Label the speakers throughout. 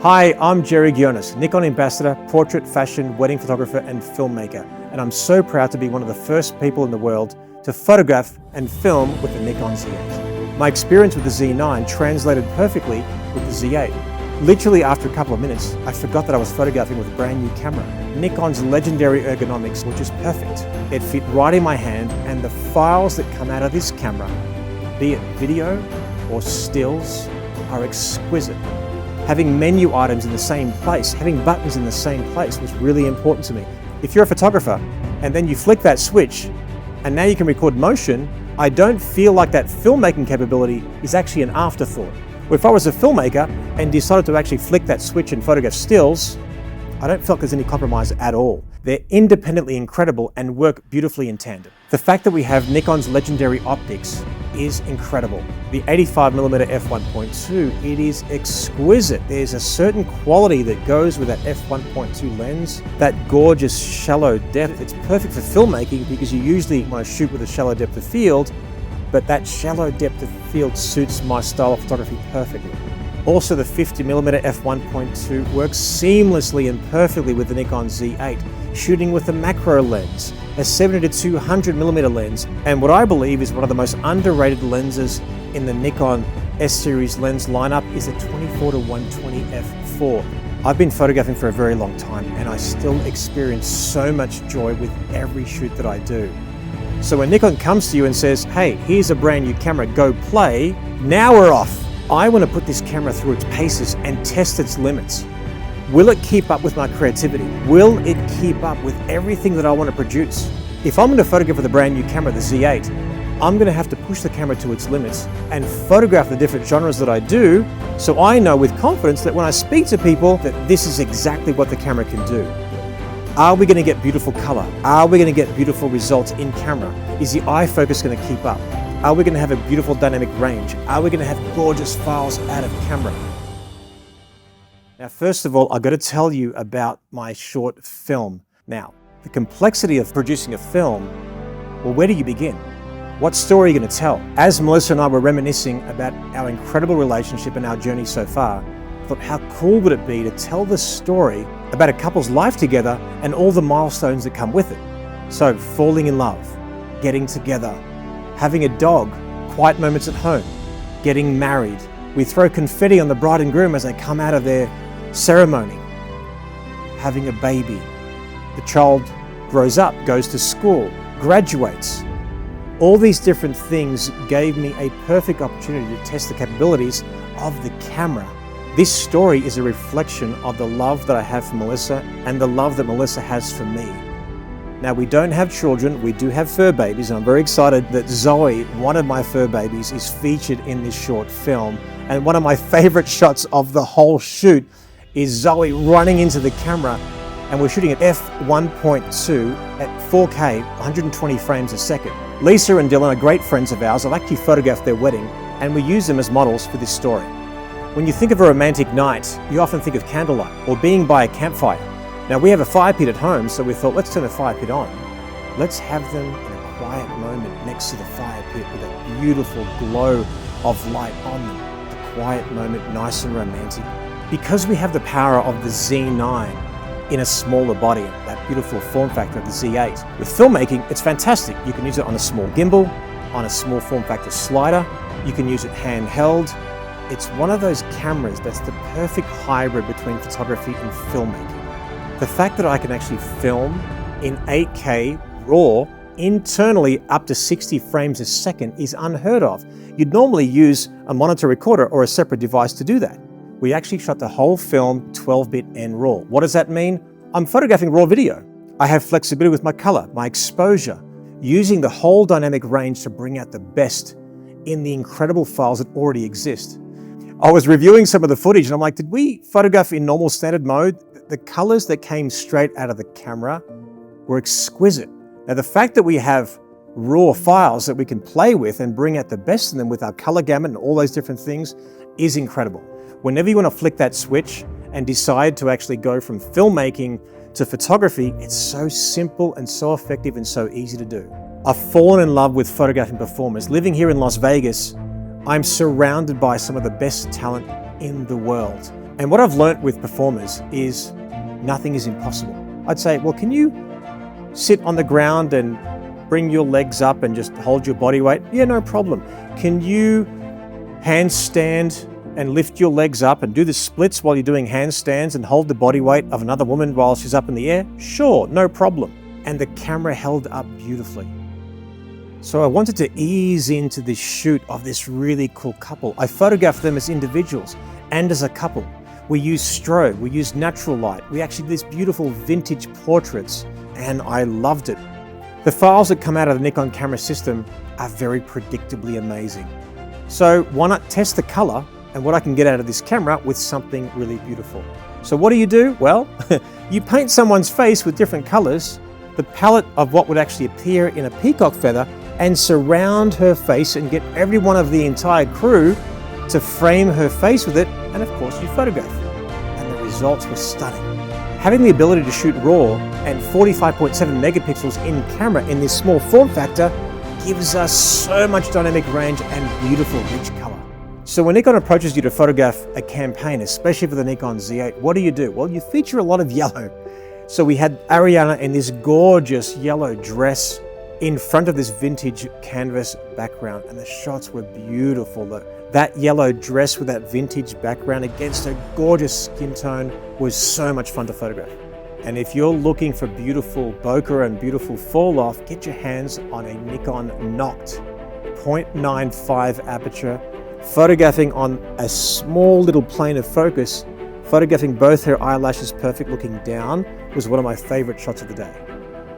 Speaker 1: Hi, I'm Jerry Ghionis, Nikon ambassador, portrait, fashion, wedding photographer, and filmmaker. And I'm so proud to be one of the first people in the world to photograph and film with the Nikon Z8. My experience with the Z9 translated perfectly with the Z8. Literally after a couple of minutes, I forgot that I was photographing with a brand new camera. Nikon's legendary ergonomics were just perfect. It fit right in my hand, and the files that come out of this camera, be it video or stills, are exquisite. Having menu items in the same place, having buttons in the same place was really important to me. If you're a photographer and then you flick that switch and now you can record motion, I don't feel like that filmmaking capability is actually an afterthought. Or if I was a filmmaker and decided to actually flick that switch and photograph stills, I don't feel like there's any compromise at all. They're independently incredible and work beautifully in tandem. The fact that we have Nikon's legendary optics is incredible. The 85mm f1.2, it is exquisite. There's a certain quality that goes with that f1.2 lens, that gorgeous shallow depth. It's perfect for filmmaking because you usually want to shoot with a shallow depth of field, but that shallow depth of field suits my style of photography perfectly. Also, the 50mm f1.2 works seamlessly and perfectly with the Nikon Z8, shooting with a macro lens, a 70 to 200mm lens, and what I believe is one of the most underrated lenses in the Nikon S-series lens lineup is the 24 to 120 f4. I've been photographing for a very long time, and I still experience so much joy with every shoot that I do. So when Nikon comes to you and says, hey, here's a brand new camera, go play, now we're off. I want to put this camera through its paces and test its limits. Will it keep up with my creativity? Will it keep up with everything that I want to produce? If I'm going to photograph with a brand new camera, the Z8, I'm going to have to push the camera to its limits and photograph the different genres that I do, so I know with confidence that when I speak to people that this is exactly what the camera can do. Are we going to get beautiful color? Are we going to get beautiful results in camera? Is the eye focus going to keep up? Are we going to have a beautiful dynamic range? Are we going to have gorgeous files out of camera? Now, first of all, I've got to tell you about my short film. Now, the complexity of producing a film, well, where do you begin? What story are you going to tell? As Melissa and I were reminiscing about our incredible relationship and our journey so far, I thought, how cool would it be to tell the story about a couple's life together and all the milestones that come with it? So, falling in love, getting together, having a dog, quiet moments at home, getting married. We throw confetti on the bride and groom as they come out of their ceremony. Having a baby. The child grows up, goes to school, graduates. All these different things gave me a perfect opportunity to test the capabilities of the camera. This story is a reflection of the love that I have for Melissa and the love that Melissa has for me. Now, we don't have children, we do have fur babies, and I'm very excited that Zoe, one of my fur babies, is featured in this short film. And one of my favorite shots of the whole shoot is Zoe running into the camera, and we're shooting at f1.2 at 4K, 120 frames a second. Lisa and Dylan are great friends of ours. I've actually photographed their wedding, and we use them as models for this story. When you think of a romantic night, you often think of candlelight or being by a campfire. Now, we have a fire pit at home, so we thought, let's turn the fire pit on. Let's have them in a quiet moment next to the fire pit with a beautiful glow of light on them. The quiet moment, nice and romantic. Because we have the power of the Z9 in a smaller body, that beautiful form factor of the Z8. With filmmaking, it's fantastic. You can use it on a small gimbal, on a small form factor slider. You can use it handheld. It's one of those cameras that's the perfect hybrid between photography and filmmaking. The fact that I can actually film in 8K RAW internally up to 60 frames a second is unheard of. You'd normally use a monitor recorder or a separate device to do that. We actually shot the whole film 12-bit and RAW. What does that mean? I'm photographing raw video. I have flexibility with my color, my exposure, using the whole dynamic range to bring out the best in the incredible files that already exist. I was reviewing some of the footage and I'm like, did we photograph in normal standard mode? The colors that came straight out of the camera were exquisite. Now, the fact that we have raw files that we can play with and bring out the best in them with our color gamut and all those different things is incredible. Whenever you want to flick that switch and decide to actually go from filmmaking to photography, it's so simple and so effective and so easy to do. I've fallen in love with photographing performers. Living here in Las Vegas, I'm surrounded by some of the best talent in the world. And what I've learnt with performers is nothing is impossible. I'd say, well, can you sit on the ground and bring your legs up and just hold your body weight? Yeah, no problem. Can you handstand and lift your legs up and do the splits while you're doing handstands and hold the body weight of another woman while she's up in the air? Sure, no problem. And the camera held up beautifully. So I wanted to ease into this shoot of this really cool couple. I photographed them as individuals and as a couple. We used strobe, we used natural light. We actually did these beautiful vintage portraits, and I loved it. The files that come out of the Nikon camera system are very predictably amazing. So why not test the color and what I can get out of this camera with something really beautiful? So what do? Well, you paint someone's face with different colors, the palette of what would actually appear in a peacock feather, and surround her face and get every one of the entire crew to frame her face with it, and of course you photograph. And the results were stunning. Having the ability to shoot RAW and 45.7 megapixels in camera in this small form factor gives us so much dynamic range and beautiful rich color. So when Nikon approaches you to photograph a campaign, especially for the Nikon Z8, what do? Well, you feature a lot of yellow. So we had Ariana in this gorgeous yellow dress in front of this vintage canvas background, and the shots were beautiful. That yellow dress with that vintage background against her gorgeous skin tone was so much fun to photograph. And if you're looking for beautiful bokeh and beautiful fall off, get your hands on a Nikon Noct 0.95 aperture. Photographing on a small little plane of focus, photographing both her eyelashes perfect looking down was one of my favorite shots of the day.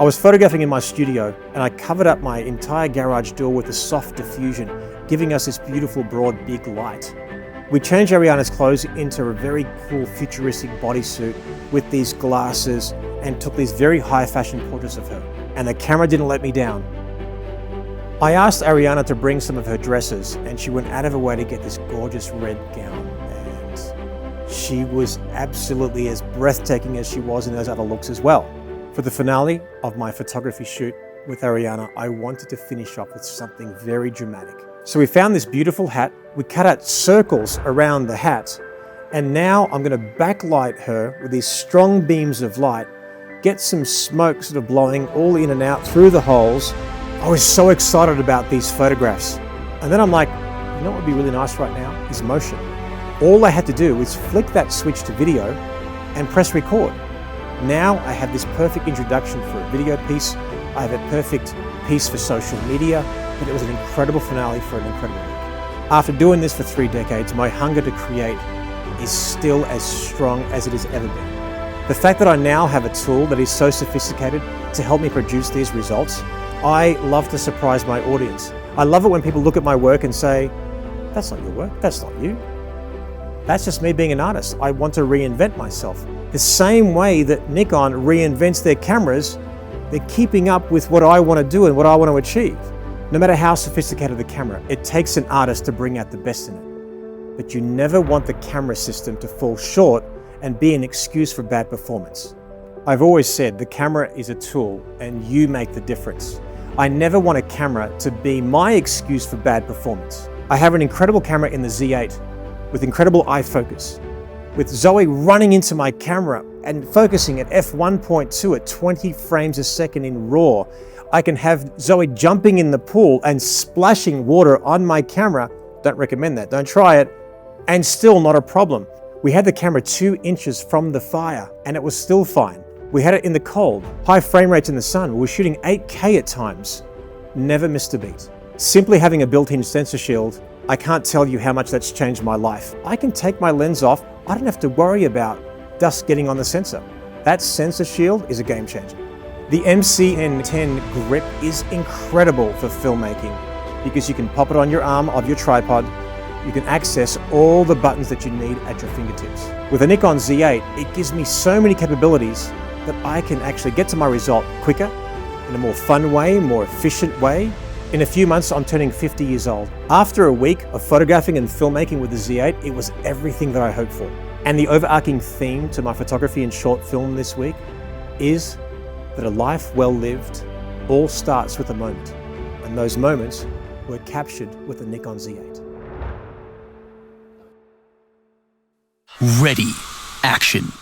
Speaker 1: I was photographing in my studio and I covered up my entire garage door with a soft diffusion, giving us this beautiful broad big light. We changed Ariana's clothes into a very cool futuristic bodysuit with these glasses and took these very high fashion portraits of her. And the camera didn't let me down. I asked Ariana to bring some of her dresses and she went out of her way to get this gorgeous red gown, and she was absolutely as breathtaking as she was in those other looks as well. For the finale of my photography shoot with Ariana, I wanted to finish off with something very dramatic. So we found this beautiful hat, we cut out circles around the hat, and now I'm going to backlight her with these strong beams of light, get some smoke sort of blowing all in and out through the holes. I was so excited about these photographs. And then I'm like, you know what would be really nice right now is motion. All I had to do was flick that switch to video and press record. Now I have this perfect introduction for a video piece. I have a perfect piece for social media, and it was an incredible finale for an incredible week. After doing this for 3 decades, my hunger to create is still as strong as it has ever been. The fact that I now have a tool that is so sophisticated to help me produce these results, I love to surprise my audience. I love it when people look at my work and say, that's not your work, that's not you. That's just me being an artist. I want to reinvent myself. The same way that Nikon reinvents their cameras, they're keeping up with what I want to do and what I want to achieve. No matter how sophisticated the camera, it takes an artist to bring out the best in it. But you never want the camera system to fall short and be an excuse for bad performance. I've always said the camera is a tool and you make the difference. I never want a camera to be my excuse for bad performance. I have an incredible camera in the Z8 with incredible eye focus, with Zoe running into my camera and focusing at f1.2 at 20 frames a second in RAW. I can have Zoe jumping in the pool and splashing water on my camera. Don't recommend that, don't try it. And still not a problem. We had the camera 2 inches from the fire and it was still fine. We had it in the cold, high frame rates in the sun. We were shooting 8K at times. Never missed a beat. Simply having a built-in sensor shield, I can't tell you how much that's changed my life. I can take my lens off. I don't have to worry about dust getting on the sensor. That sensor shield is a game changer. The MCN10 grip is incredible for filmmaking because you can pop it on your arm of your tripod. You can access all the buttons that you need at your fingertips. With a Nikon Z8, it gives me so many capabilities that I can actually get to my result quicker, in a more fun way, more efficient way. In a few months, I'm turning 50 years old. After a week of photographing and filmmaking with the Z8, it was everything that I hoped for. And the overarching theme to my photography and short film this week is that a life well lived all starts with a moment. And those moments were captured with the Nikon Z8.
Speaker 2: Ready, action.